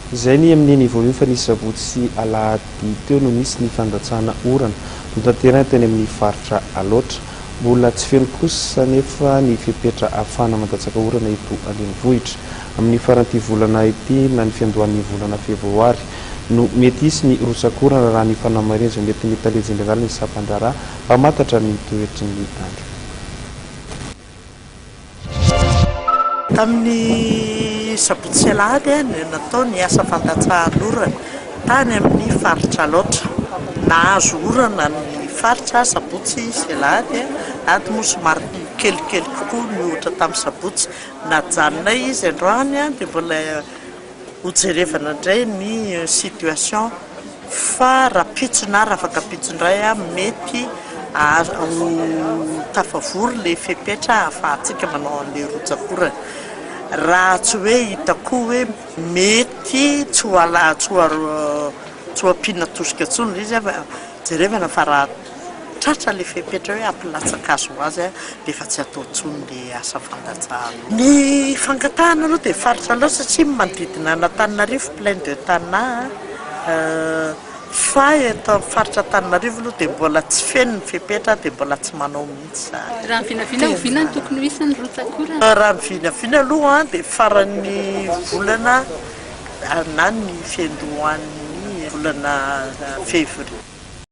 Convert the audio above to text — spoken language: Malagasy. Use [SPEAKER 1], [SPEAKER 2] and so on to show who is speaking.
[SPEAKER 1] Izay ny amin'ny voalohany fa nisy sabotsy alahady teo no nisy ny fandatsahana orana notanterana teny amin'ny faritra Aloatra. Mbola tsy feno kosa nefa ny fepetra ahafahana mandatsaka orana eto an-drenivohitra. Amin'ny faran'ity volana ity na ny fiandohan'ny volana febroary no mety hisy ny rotsak'orana raha ny fanamarena izay mety Météo Général ny sampan-draharaha mpamatatra ny toetry ny andro.
[SPEAKER 2] Tamin'ny sabotsy alahady natao ny asa fandatsahan'orana tany amin'ny faritra Aloatra. Nahazo orana ny faritra sabotsy sy alahady ady moa somary kelikely kokoa ny ohatra tamin'ny sabotsy. Najanonay izy androany dia mbola hojerevana indray ny situation fa raha pitsona raha afaka pitsondray mety tafavory le fepetra ahafahantsika manao an'le rotsak'orana. Raha tsy hoe hitako hoe mety tsy ho ampiana tosika intsony izy jerevana fa raha tratra le fepetra hoe ampilatsaka azy ho azy dia efa tsy atao intsony le asa fandatsahana. Ny fangatahana aloha dia faritra loatra satria manodidina Antananarivo plein de tanà fa eto amin'ny faritra Antananarivo aloha dia mbola tsy feno ny fepetra dia mbola tsy manao mihitsy.
[SPEAKER 3] Raha ny vinavina ovina ny tokony ho isan'ny rotsak'orana?
[SPEAKER 2] Raha ny vinavina aloha dia faran'ny volana na ny fiandohan'ny volana février.